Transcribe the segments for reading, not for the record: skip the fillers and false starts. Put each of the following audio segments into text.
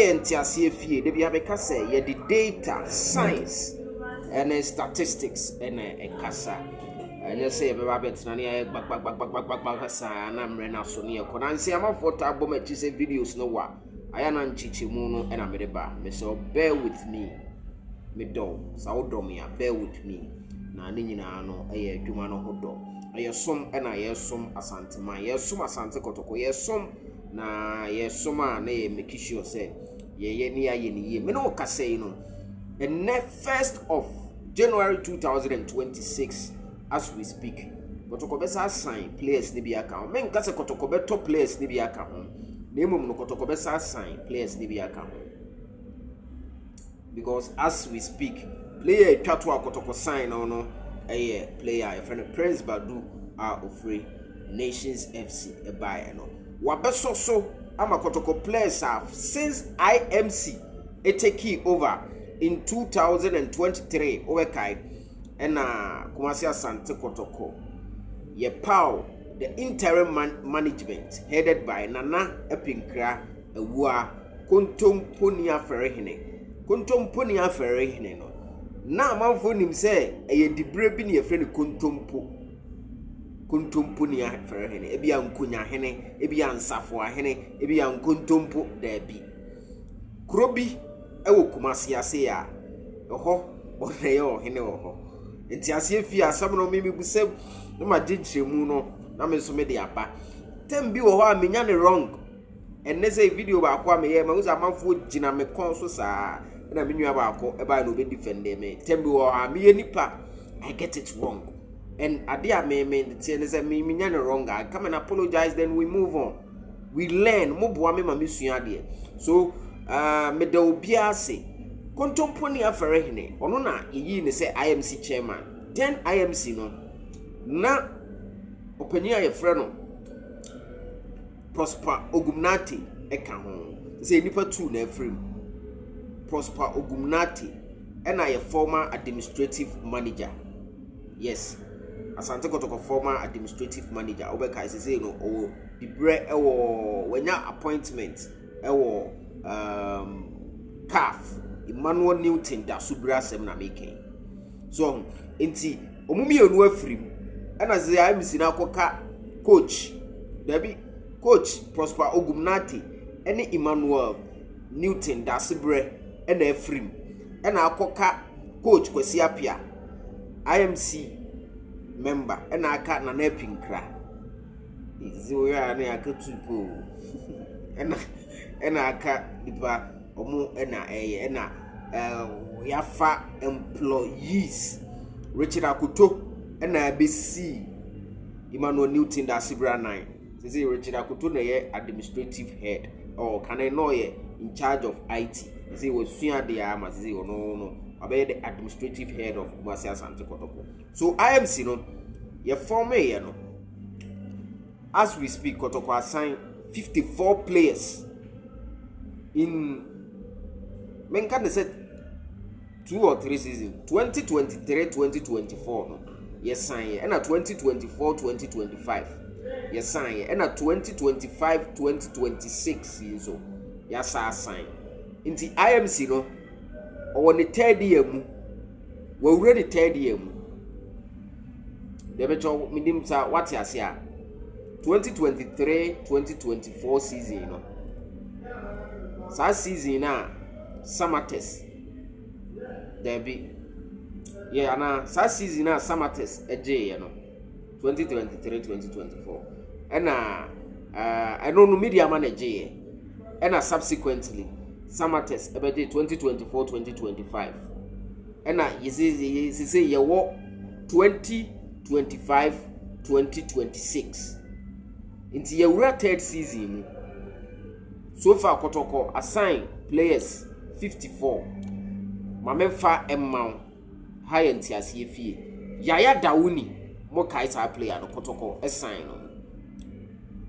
entiasie fie de bia beka say ye the data science and statistics and ekasa and you say baba betina ne gbag sa na mre na so ne ko na nsi amafo ta bom achi say videos no wa aya na nchichi mu no na me de ba me so bear with me me do sa odom ya bear with me na ne nyina no eye adwuma no hodo ayesom na yesom asante man yesom asante kotoko yesom na yesom a na ye make sure say ye ni aye ni ye me no ka say no and the 1st of January 2026 as we speak kotoko besa sign players ni bi aka me nka say kotoko beto players ni bi aka ho na emom no kotoko besa sign players ni bi aka ho because as we speak player twato akotoko sign no player a friend Prince Badu are free Nations FC a buy no wabeso so ama kotoko players have since IMC take over in 2023 owekai and Kumasi Asante Kotoko ye pow the interim management headed by Nana Epinkra Ewa Kontomponia Ferrehine no na manfo nim say eye dibre bi ne ye frɛ ne kontomponia Ferrehine ebi ankonya hene ebi ansafo ahene ebi ankontompo da bi krobi ewo Kumasi ase a ɛhɔ ɔhɛ ɔhene ɔhɔ nti ase fi asam no mimi busem no ma gigiremu no na me so me de aba tem bi wo hɔ a menya ne wrong enne say video ba akwa me ye ma uza manfo gina me kon so saa na me nua ba akọ e ba no be defend me tem bi wo ha me ye nipa I get it wrong and ade a me the say me nya ne wrong I come and apologize then we move on we learn mo boa me ma me sua de so me da obi ase kontomponi Ferrehine ono na yi ne say IMC chairman then IMC no na openia ye frɛ no Prosper Ogumnati eka ho say nipa 2 na afrim Prosper Ogumnati and a former administrative manager yes Asante Kotoko former administrative manager obeka say no o the bre ewo wenya appointment ewo CAF Emmanuel Newton da subra sem na making so enti omumi enu afrim ana ze IMC na akoka coach Debbie coach Prosper Ogumnati ene Emmanuel Newton da subra ena afrim ena akoka coach Kwesi Apia IMC member ena aka na Epinkra izi oya na akatupo ena aka dipa omo ena yafa employees Richard Akuto ena BC Emmanuel Newton da Sibra 9 say Richard Akuto na ye administrative head or can I know ye in charge of IT say was sua de ama say no obey the administrative head of Kumasi Asante Kotoko so IMC no ye form ye no as we speak Kotoko assign 54 players in menka they said 2 or 3 seasons 2023-2024 no yes sign and 2024-2025 yes sign and 2025-2026 season yes sign in the IMC no on the 3rd year mu we already 3rd year mu the becho minim sa what ya say 2023-2024 season no sa season na summertest there be yeah na sa season na summertest eje you know 2023-2024 and I know no media manager and subsequently summertest ebeje 2024-2025 and you say you walk 2025-2026 into your 3rd season so far Kotoko assign players 54 Mamemfa Emma high entiasie fie Yaya Dawuni mo kaisa player no Kotoko assign no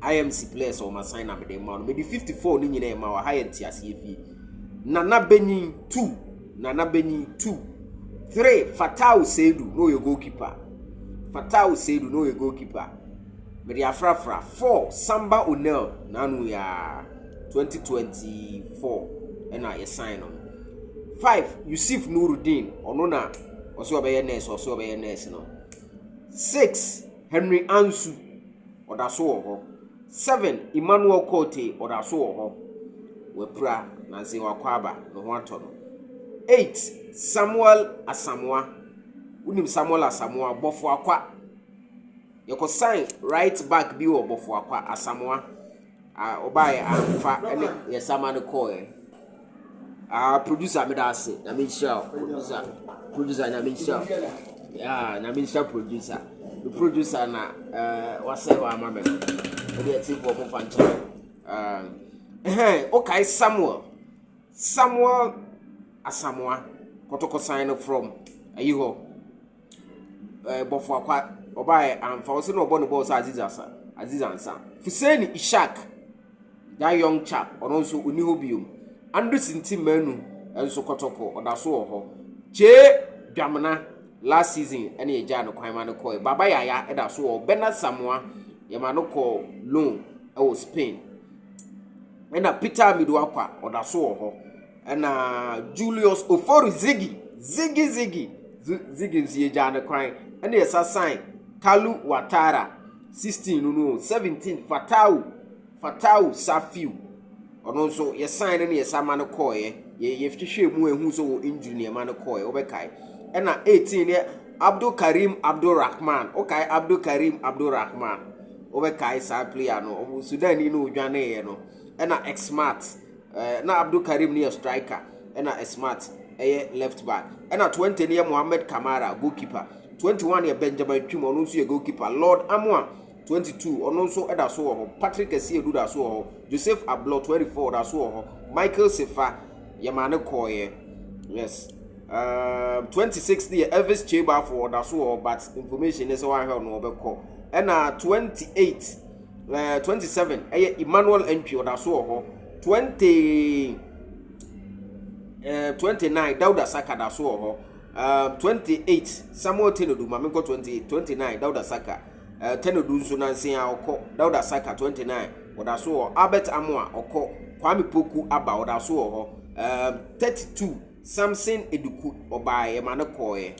IMC players o ma sign am dey ma no me di 54 ni nyina ma wa high entiasie fie Nana Benin 2 3 Fatau Seidu no your goalkeeper me di afrafra 4 Samba Onel nanu ya 2024 ɛna yɛ sign no. 5 Yusuf Nuruddin ɔno na ɔsɛ ɔbɛyɛ nurse no. 6 Henry Ansu ɔda so wɔ hɔ. 7 Emmanuel Kote ɔda so wɔ hɔ. Wapura na nse wakɔ aba no ho atɔ no. 8 Samuel Asamoah. Unim Samuel Asamoah bɔfo akwa. Yɛkɔ sign right back bi wɔ bɔfo akwa Asamoah. Obaye amfa ene yesama ne call. Producer me da ase na me show producer na me show. Yeah, na me show producer. The producer na wase wa ama me. E dey tip for mo fan okay, Samuel Asamoah Kotoko sign from ayiho bofo akwa obaye amfa wo se no obo ne ball sa Azizansa Fuseni Ishak, that young chap ono nso oni ho biom. Anderson Timanu enso Kotoko oda so ho che dwamna last season ene ye ja no kwan ma no koy baba yaya eda so ho Bernard Samoa ye ma no ko loan e Spain. Ena Peter Midwakwa oda so ho ena Julius Oforu Ziggy ye ja no kwan ene ye sa sign Kalu Watara 16 no 17 Fatau Safiu ono nso ye sign ne ye sama no koye ye fihwe mu ehu so wo injury ne ma no koye obekai ena 18 ne Abdul Karim Abdurrahman okay Abdul Karim Abdurrahman obekai sa player no Sudani no odwane ye no ena Xmart na Abdul Karim ne striker ena Xmart left back ena 20 ne Mohammed Kamara goalkeeper 21 ye Benjamin Twim ono nso ye goalkeeper Lord Amwa 22 ono nso eda so ho Patrick Esiedu da so ho Joseph Ablo 24 da so ho Michael Sefa yamane koye yes 26 the Elvis Cheba for da so ho but information is one here no obekọ ena 28 27 Emmanuel Entry da so ho 29 Dauda Saka da so ho 28 Samuel Tenodu mamenko 29 Dauda Saka Tenodu nso nansen a okọ Dauda Saka 29 oda so ho Albert Amoa okọ Kwame Poku aba oda so ho 32 Samson Eduku obaye manekoye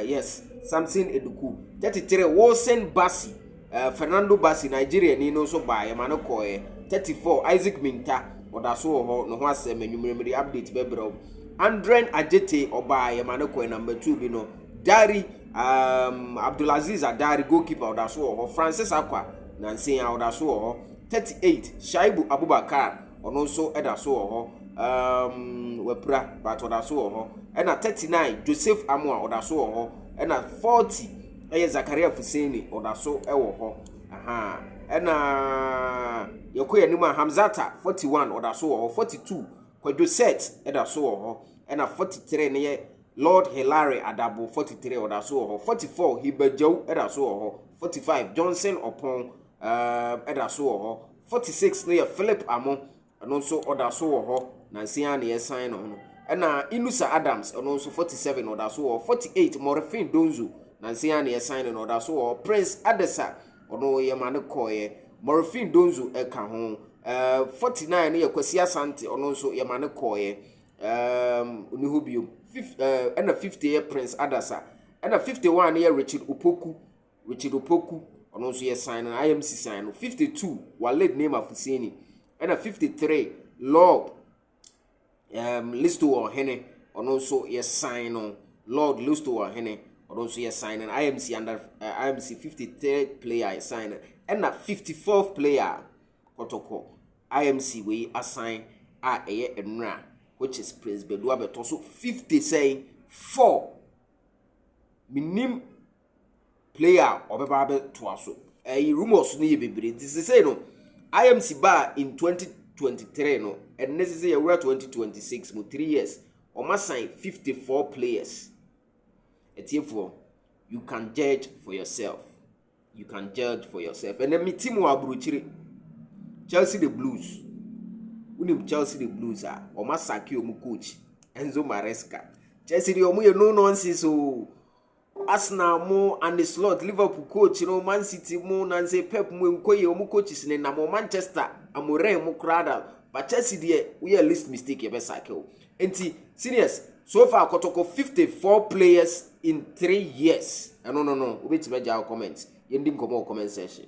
yes Samson Eduku 33 Wilson Basi Fernando Basi Nigeria ni no so baye manekoye 34 Isaac Minta oda so ho no ho asem enwumremri update bebro Andren Ajete obaye manekoye number 2 bi no Dari Abdulaziz Adari goalkeeper oda so ho Francis Akwa nansen a oda so ho 38 Shaibu Abubakar ono nso eda so ho wepra but oda so ho ena 39 Joseph Amoa oda so ho ena 40 Zakaria Fuseni oda so ewo ho aha ena yekoye nima Hamzata 41 oda so ho 42 Kwajoset eda so ho ena 43 ne Lord Hilary Adabo 43 oda so ho 44 Hibejew eda so ho 45 Johnson Opon eda so ho 46 ne Philip Amo no so oda so ho nansia ne sign no ena Inusa Adams no so 47 oda so ho 48 Morfin Donzo nansia ne sign no oda so ho Prince Adesa ono ye mane koye Morfin Donzo eka ho 49 ne Kwasi Asante ono so ye mane koye oni hobio ena 50 ye Prince Adasa ena 51 ne Richard Opoku ono so ye sign na IMC sign 52 Walid name Afuseni ena 53 Lord Listo Ohene ono so ye sign no Lord Listo Ohene ono so ye sign and IMC under IMC 53rd player sign ena 54th player Kotoko IMC we assign enra which is Prince Bedua beto so 50 say 4 minim player obeba be to aso rumors no ye bebre this say no IMC bar in 2023 no and necessary we are 2026 mo 3 years o ma sign 54 players etiefo you can judge for yourself and then me team wa abrochire Chelsea the Blues unim Chelsea the Blues o ma saki o mu coach Enzo Maresca Chelsea the o mu ye no nonsense o Arsenal mo and the slot Liverpool coach Man City mo nanse Pep mo enkoye o mu coaches ne na mo Manchester Amorim mo krada but Chelsea there we a list mistake e be cycle. Enti seniors so far Kotoko 54 players in 3 years. No. We bet you comment. Yending comment section.